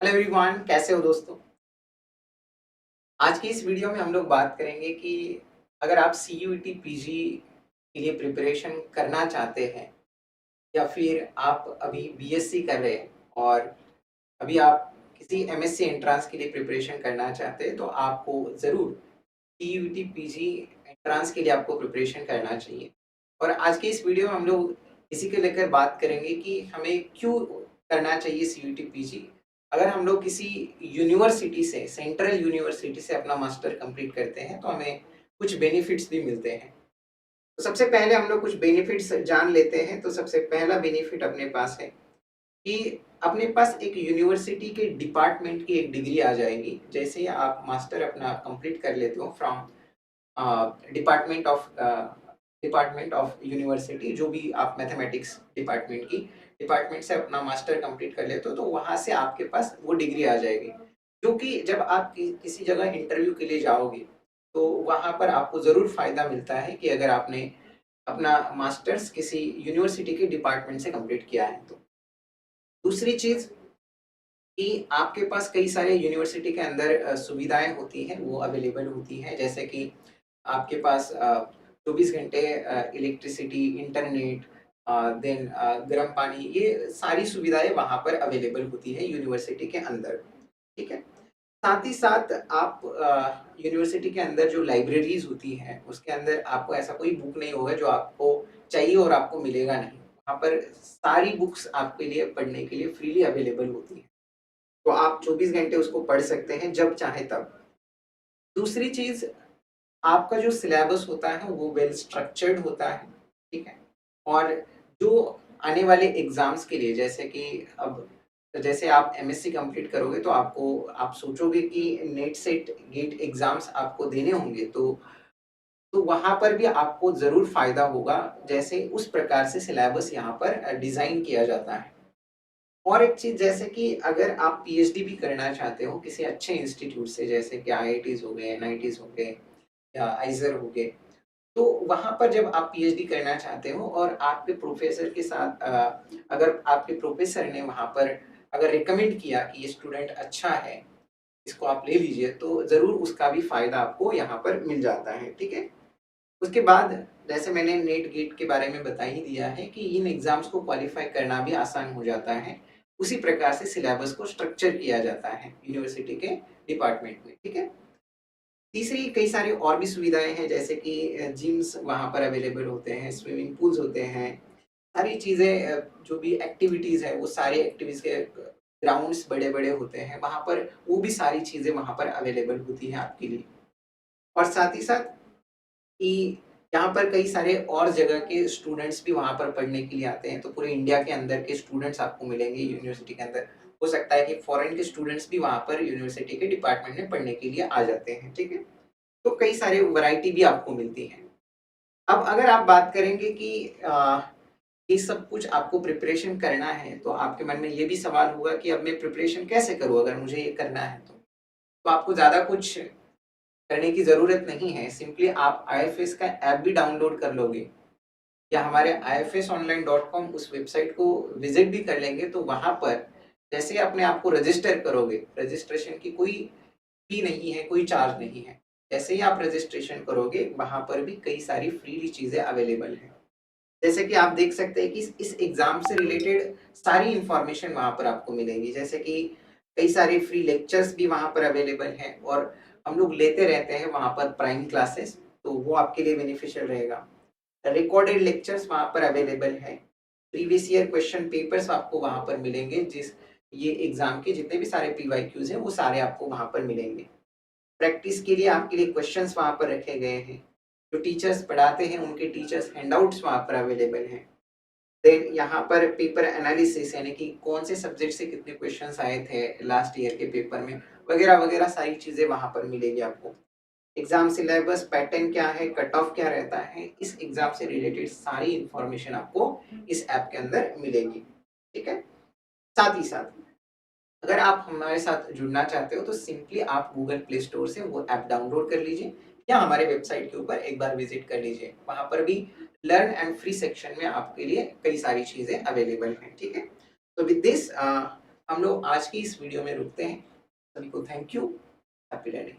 Hello everyone, कैसे हो दोस्तों। आज की इस वीडियो में हम लोग बात करेंगे कि अगर आप सीयूईटी पीजी के लिए प्रिपरेशन करना चाहते हैं या फिर आप अभी बीएससी कर रहे हैं और अभी आप किसी एमएससी एंट्रेंस के लिए प्रिपरेशन करना चाहते हैं, तो आपको ज़रूर सीयूईटी पीजी एंट्रेंस के लिए आपको प्रिपरेशन करना चाहिए। और आज की इस वीडियो में हम लोग इसी को लेकर बात करेंगे कि हमें क्यों करना चाहिए सीयूईटी पीजी। अगर हम लोग किसी यूनिवर्सिटी से, सेंट्रल यूनिवर्सिटी से अपना मास्टर कंप्लीट करते हैं, तो हमें कुछ बेनिफिट्स भी मिलते हैं। तो सबसे पहले हम लोग कुछ बेनिफिट्स जान लेते हैं। तो सबसे पहला बेनिफिट अपने पास है कि अपने पास एक यूनिवर्सिटी के डिपार्टमेंट की एक डिग्री आ जाएगी। जैसे ही आप मास्टर अपना कंप्लीट कर लेते हो फ्रॉम डिपार्टमेंट ऑफ यूनिवर्सिटी, जो भी आप मैथमेटिक्स डिपार्टमेंट से अपना मास्टर कंप्लीट कर लेते हो, तो वहाँ से आपके पास वो डिग्री आ जाएगी। क्योंकि जब आप किसी जगह इंटरव्यू के लिए जाओगे, तो वहाँ पर आपको ज़रूर फ़ायदा मिलता है कि अगर आपने अपना मास्टर्स किसी यूनिवर्सिटी के डिपार्टमेंट से कंप्लीट किया है तो। दूसरी चीज़ कि आपके पास कई सारे यूनिवर्सिटी के अंदर सुविधाएँ होती हैं, वो अवेलेबल होती हैं। जैसे कि आपके पास 24 घंटे इलेक्ट्रिसिटी, इंटरनेट, देन गर्म पानी, ये सारी सुविधाएँ वहाँ पर अवेलेबल होती है यूनिवर्सिटी के अंदर, ठीक है? साथ ही साथ आप यूनिवर्सिटी के अंदर जो लाइब्रेरीज़ होती हैं, उसके अंदर आपको ऐसा कोई बुक नहीं होगा जो आपको चाहिए और आपको मिलेगा नहीं। वहाँ पर सारी बुक्स आपके लिए पढ़ने के लिए फ्रीली अवेलेबल होती हैं। तो आप 24 घंटे उसको पढ़ सकते हैं जब चाहे तब। दूसरी चीज़, आपका जो सिलेबस होता है वो वेल स्ट्रक्चर्ड होता है, ठीक है? और जो आने वाले एग्ज़ाम्स के लिए, जैसे कि अब जैसे आप एमएससी कंप्लीट करोगे, तो आप सोचोगे कि नेट, सेट, गेट एग्ज़ाम्स आपको देने होंगे, तो वहाँ पर भी आपको ज़रूर फ़ायदा होगा। जैसे उस प्रकार से सिलेबस यहाँ पर डिज़ाइन किया जाता है। और एक चीज़, जैसे कि अगर आप पीएचडी भी करना चाहते हो किसी अच्छे इंस्टीट्यूट से, जैसे कि आईआईटीज़ हो गए, एनआईटीज़ हो गए या आइज़र हो गए, तो वहाँ पर जब आप पीएचडी करना चाहते हो और आपके प्रोफ़ेसर के साथ अगर आपके प्रोफ़ेसर ने वहाँ पर अगर रिकमेंड किया कि ये स्टूडेंट अच्छा है, इसको आप ले लीजिए, तो ज़रूर उसका भी फ़ायदा आपको यहाँ पर मिल जाता है, ठीक है? उसके बाद, जैसे मैंने नेट गेट के बारे में बता ही दिया है कि इन एग्ज़ाम्स को क्वालीफ़ाई करना भी आसान हो जाता है। उसी प्रकार से सिलेबस को स्ट्रक्चर किया जाता है यूनिवर्सिटी के डिपार्टमेंट में, ठीक है? तीसरी, कई सारी और भी सुविधाएँ हैं, जैसे कि जिम्स वहाँ पर अवेलेबल होते हैं, स्विमिंग पूल्स होते हैं, सारी चीज़ें, जो भी एक्टिविटीज़ है, वो सारी एक्टिविज़ के ग्राउंड्स बड़े-बड़े होते हैं, वहाँ पर वो भी सारी चीज़ें वहाँ पर अवेलेबल होती हैं आपके लिए। और साथ ही साथ कि यहाँ पर कई सारे और जगह के स्टूडेंट्स भी वहाँ पर पढ़ने के लिए आते हैं, तो पूरे इंडिया के अंदर के स्टूडेंट्स आपको मिलेंगे यूनिवर्सिटी के अंदर। हो सकता है कि फॉरेन के स्टूडेंट्स भी वहाँ पर यूनिवर्सिटी के डिपार्टमेंट में पढ़ने के लिए आ जाते हैं, ठीक है? तो कई सारे वैरायटी भी आपको मिलती है। अब अगर आप बात करेंगे कि ये सब कुछ आपको प्रिपरेशन करना है, तो आपके मन में ये भी सवाल होगा कि अब मैं प्रिपरेशन कैसे करूँ अगर मुझे ये करना है तो? तो आपको ज़्यादा कुछ करने की ज़रूरत नहीं है, सिंपली आप आईएफएस का ऐप भी डाउनलोड कर लोगे या हमारे ifsonline.com उस वेबसाइट को विज़िट भी कर लेंगे, तो वहाँ पर जैसे ही अपने आप को रजिस्टर करोगे, रजिस्ट्रेशन की कोई फी नहीं है, कोई चार्ज नहीं है। जैसे ही आप रजिस्ट्रेशन करोगे, वहाँ पर भी कई सारी फ्रीली चीज़ें अवेलेबल हैं। जैसे कि आप देख सकते हैं कि इस एग्ज़ाम से रिलेटेड सारी इन्फॉर्मेशन वहाँ पर आपको मिलेगी। जैसे कि कई सारे फ्री लेक्चर्स भी वहाँ पर अवेलेबल हैं और हम लोग लेते रहते हैं वहाँ पर प्राइम क्लासेस, तो वो आपके लिए बेनिफिशियल रहेगा। रिकॉर्डेड लेक्चर्स वहाँ पर अवेलेबल हैं। प्रीवियस ईयर क्वेश्चन पेपर्स आपको वहाँ पर मिलेंगे, ये एग्ज़ाम के जितने भी सारे पीवाईक्यूज़ हैं, वो सारे आपको वहाँ पर मिलेंगे। प्रैक्टिस के लिए आपके लिए क्वेश्चंस वहाँ पर रखे गए हैं। जो टीचर्स पढ़ाते हैं, उनके टीचर्स हैंडआउट्स वहाँ पर अवेलेबल हैं। देन यहाँ पर पेपर एनालिसिस, यानी कि कौन से सब्जेक्ट से कितने क्वेश्चंस आए थे लास्ट ईयर के पेपर में, वगैरह-वगैरह सारी चीज़ें वहाँ पर मिलेगी आपको। एग्ज़ाम सिलेबस पैटर्न क्या है, कट ऑफ क्या रहता है, इस एग्ज़ाम से रिलेटेड सारी इन्फॉर्मेशन आपको इस ऐप के अंदर मिलेगी, ठीक है? साथ ही साथ अगर आप हमारे साथ जुड़ना चाहते हो, तो सिंपली आप गूगल प्ले स्टोर से वो ऐप डाउनलोड कर लीजिए या हमारे वेबसाइट के ऊपर एक बार विज़िट कर लीजिए। वहाँ पर भी लर्न एंड फ्री सेक्शन में आपके लिए कई सारी चीज़ें अवेलेबल हैं, ठीक है? तो विद दिस हम लोग आज की इस वीडियो में रुकते हैं। सभी को थैंक यू। Happy learning.